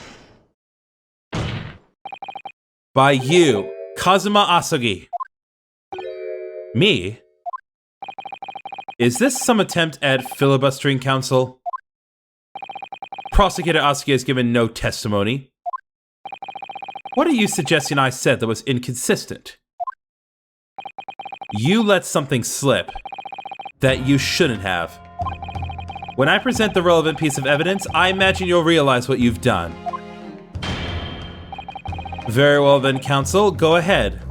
By you, Kazuma Asagi. Me? Is this some attempt at filibustering counsel? Prosecutor Asagi has given no testimony. What are you suggesting I said that was inconsistent? You let something slip that you shouldn't have. When I present the relevant piece of evidence, I imagine you'll realize what you've done. Very well then, counsel, go ahead.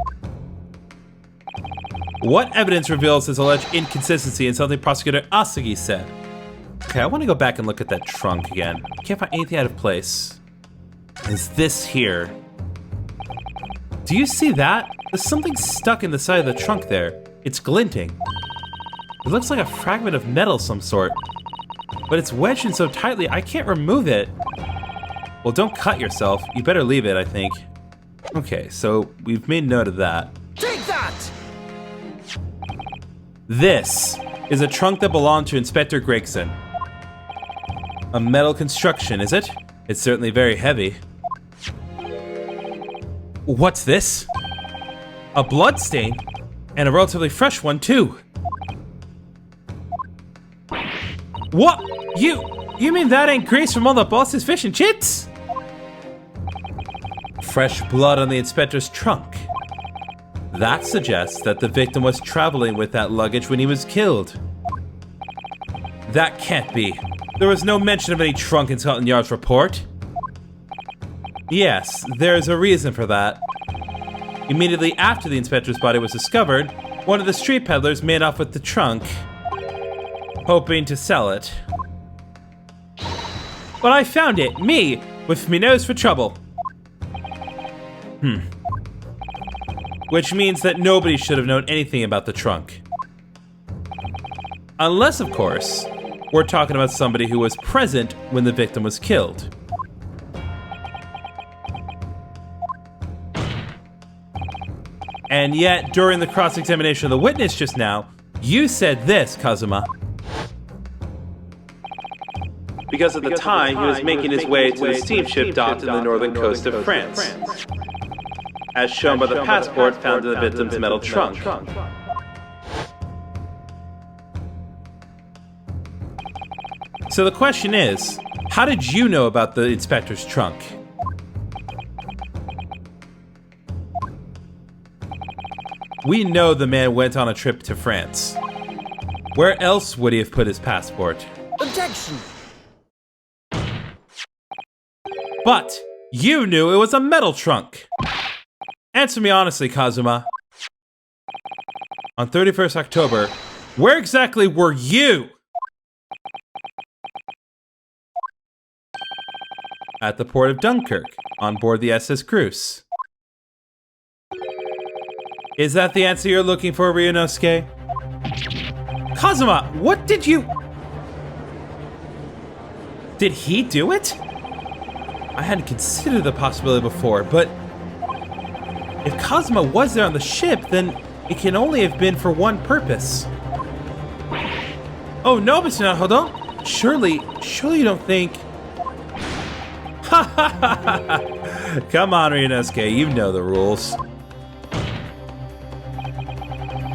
What evidence reveals this alleged inconsistency in something Prosecutor Asagi said? Okay, I want to go back and look at that trunk again. Can't find anything out of place. Is this here? Do you see that? There's something stuck in the side of the trunk there. It's glinting. It looks like a fragment of metal of some sort. But it's wedged in so tightly, I can't remove it. Well, don't cut yourself. You better leave it, I think. Okay, so we've made note of that. Take that! This is a trunk that belonged to Inspector Gregson. A metal construction, is it? It's certainly very heavy. What's this? A blood stain? And a relatively fresh one, too. What? You mean that ain't grease from all the boss's fish and chips? Fresh blood on the inspector's trunk. That suggests that the victim was traveling with that luggage when he was killed. That can't be. There was no mention of any trunk in Scotland Yard's report. Yes, there's a reason for that. Immediately after the inspector's body was discovered, one of the street peddlers made off with the trunk, hoping to sell it. But I found it, me, with me nose for trouble. Which means that nobody should have known anything about the trunk. Unless, of course, we're talking about somebody who was present when the victim was killed. And yet, during the cross-examination of the witness just now, you said this, Kazuma. Because at the time, he was making his way to the steamship docked in the northern coast of France, as shown by the passport found in the victim's metal trunk. So the question is, how did you know about the inspector's trunk? We know the man went on a trip to France. Where else would he have put his passport? Objection! But you knew it was a metal trunk. Answer me honestly, Kazuma. On 31st October, where exactly were you? At the port of Dunkirk, on board the SS Cruise. Is that the answer you're looking for, Ryunosuke? Kazuma, what did you... Did he do it? I hadn't considered the possibility before, but... If Kazuma was there on the ship, then it can only have been for one purpose. Oh no, Mr. Nahodo! Surely you don't think... Ha ha ha ha! Come on, Ryunosuke, you know the rules.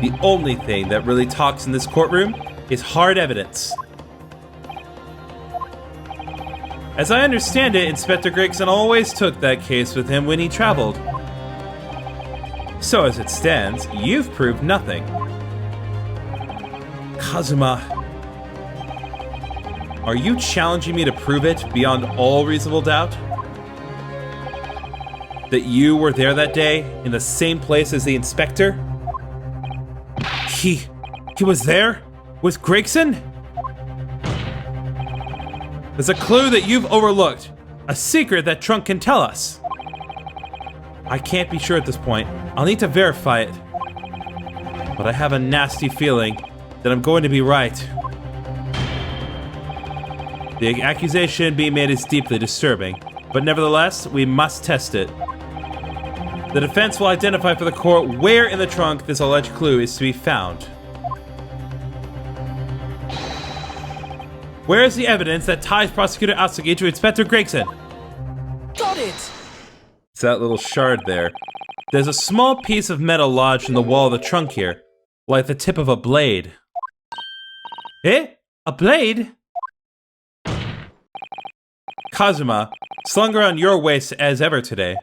The only thing that really talks in this courtroom is hard evidence. As I understand it, Inspector Gregson always took that case with him when he traveled. So as it stands, you've proved nothing. Kazuma, are you challenging me to prove it beyond all reasonable doubt? That you were there that day, in the same place as the inspector? He was there? With Gregson? There's a clue that you've overlooked. A secret that Trunk can tell us. I can't be sure at this point. I'll need to verify it. But I have a nasty feeling that I'm going to be right. The accusation being made is deeply disturbing, but nevertheless, we must test it. The defense will identify for the court where in the trunk this alleged clue is to be found. Where is the evidence that ties Prosecutor Atsugi to Inspector Gregson? Got it! It's that little shard there. There's a small piece of metal lodged in the wall of the trunk here, like the tip of a blade. Eh? A blade? Kazuma, slung around your waist as ever today,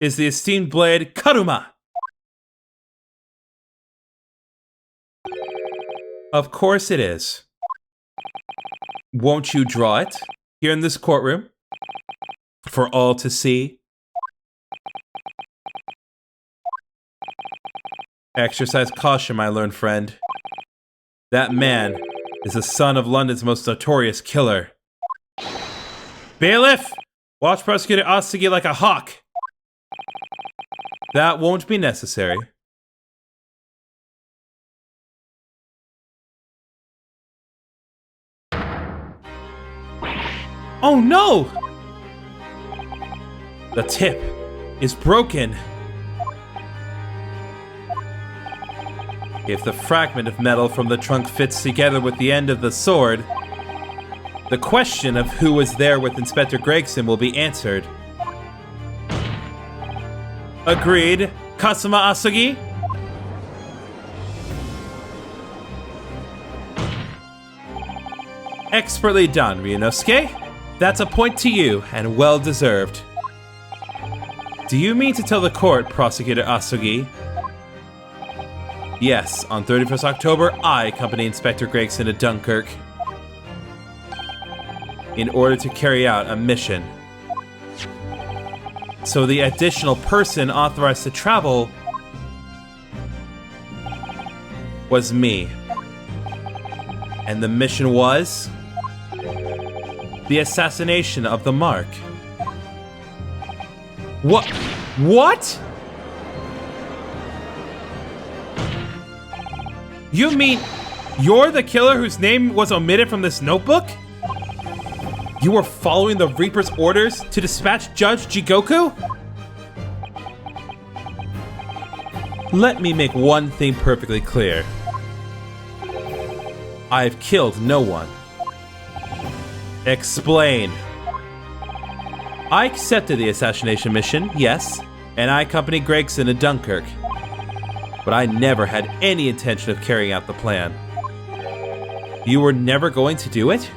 is the esteemed blade Karuma. Of course it is. Won't you draw it here in this courtroom for all to see? Exercise caution, my learned friend. That man is the son of London's most notorious killer. Bailiff, watch Prosecutor Atsugi like a hawk. That won't be necessary. Oh no! The tip is broken. If the fragment of metal from the trunk fits together with the end of the sword, the question of who was there with Inspector Gregson will be answered. Agreed, Kazuma Atsugi? Expertly done, Ryunosuke. That's a point to you, and well deserved. Do you mean to tell the court, Prosecutor Atsugi? Yes, on 31st October, I accompanied Inspector Gregson to Dunkirk in order to carry out a mission. So the additional person authorized to travel was me. And the mission was the assassination of the Mark. What? What? You mean you're the killer whose name was omitted from this notebook? You were following the Reaper's orders to dispatch Judge Jigoku? Let me make one thing perfectly clear. I've killed no one. Explain. I accepted the assassination mission, yes, and I accompanied Gregson to Dunkirk. But I never had any intention of carrying out the plan. You were never going to do it?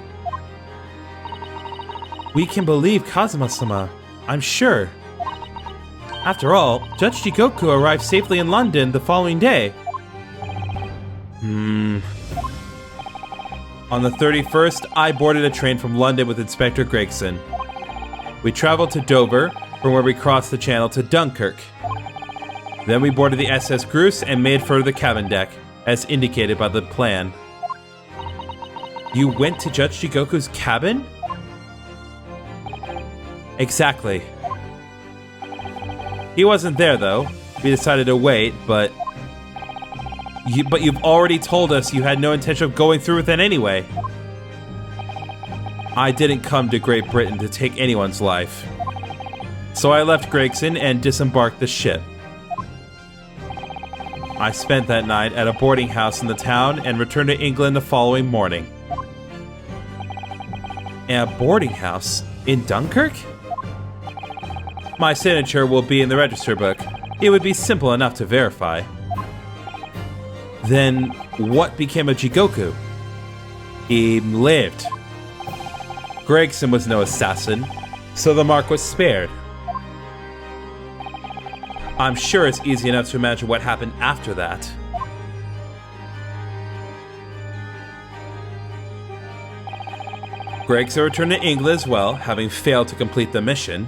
We can believe Kazuma-sama, I'm sure. After all, Judge Jigoku arrived safely in London the following day. On the 31st, I boarded a train from London with Inspector Gregson. We traveled to Dover, from where we crossed the channel to Dunkirk. Then we boarded the SS Groose and made for the cabin deck, as indicated by the plan. You went to Judge Jigoku's cabin? Exactly. He wasn't there, though. We decided to wait, but you've already told us you had no intention of going through with it anyway. I didn't come to Great Britain to take anyone's life. So I left Gregson and disembarked the ship. I spent that night at a boarding house in the town and returned to England the following morning. A boarding house? In Dunkirk? My signature will be in the register book. It would be simple enough to verify. Then, what became of Jigoku? He lived. Gregson was no assassin, so the Mark was spared. I'm sure it's easy enough to imagine what happened after that. Gregson returned to England as well, having failed to complete the mission.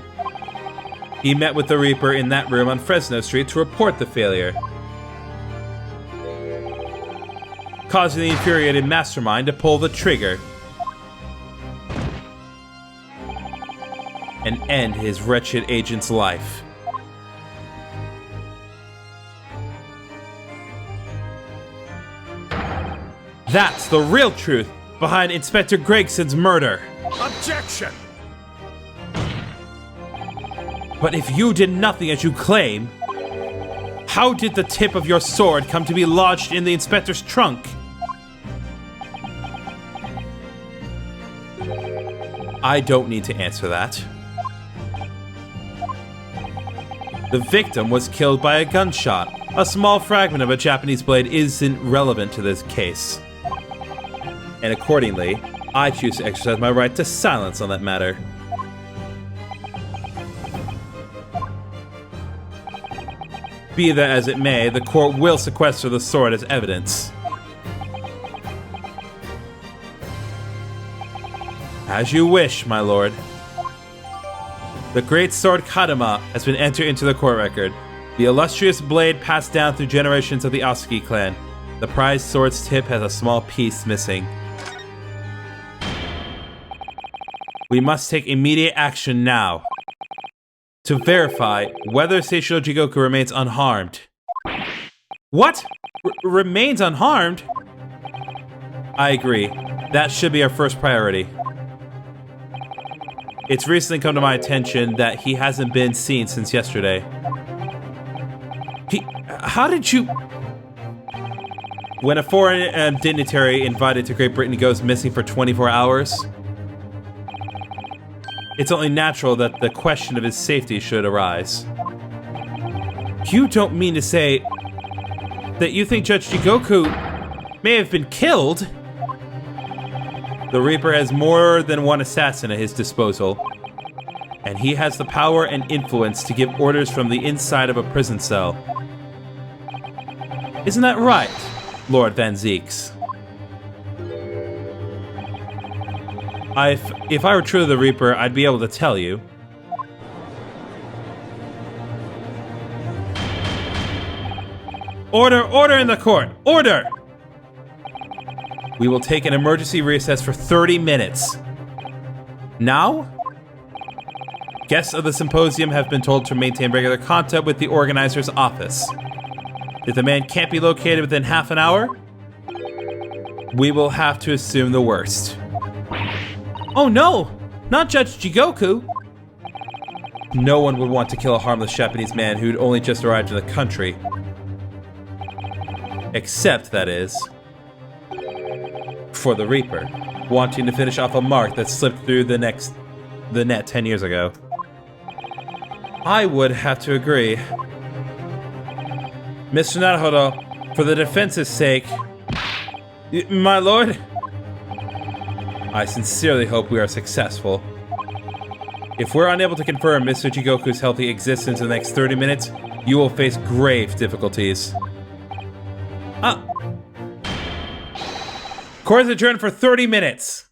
He met with the Reaper in that room on Fresno Street to report the failure, causing the infuriated mastermind to pull the trigger and end his wretched agent's life. That's the real truth behind Inspector Gregson's murder. Objection! But if you did nothing as you claim, how did the tip of your sword come to be lodged in the inspector's trunk? I don't need to answer that. The victim was killed by a gunshot. A small fragment of a Japanese blade isn't relevant to this case. And accordingly, I choose to exercise my right to silence on that matter. Be that as it may, the court will sequester the sword as evidence. As you wish, my lord. The great sword Kadama has been entered into the court record. The illustrious blade passed down through generations of the Asuki clan. The prized sword's tip has a small piece missing. We must take immediate action now to verify whether Seishiro Jigoku remains unharmed. What? Remains unharmed? I agree. That should be our first priority. It's recently come to my attention that he hasn't been seen since yesterday. How did you... When a foreign dignitary invited to Great Britain goes missing for 24 hours, it's only natural that the question of his safety should arise. You don't mean to say that you think Judge Jigoku may have been killed? The Reaper has more than one assassin at his disposal, and he has the power and influence to give orders from the inside of a prison cell. Isn't that right, Lord Van Zieks? If I were truly the Reaper, I'd be able to tell you. Order in the court! Order! We will take an emergency recess for 30 minutes. Now? Guests of the symposium have been told to maintain regular contact with the organizer's office. If the man can't be located within half an hour, we will have to assume the worst. Oh no! Not Judge Jigoku! No one would want to kill a harmless Japanese man who'd only just arrived in the country. Except, that is, for the Reaper, wanting to finish off a mark that slipped through the net 10 years ago. I would have to agree. Mr. Naruhodo, for the defense's sake... My lord? I sincerely hope we are successful. If we're unable to confirm Mr. Jigoku's healthy existence in the next 30 minutes, you will face grave difficulties. Court is adjourned for 30 minutes!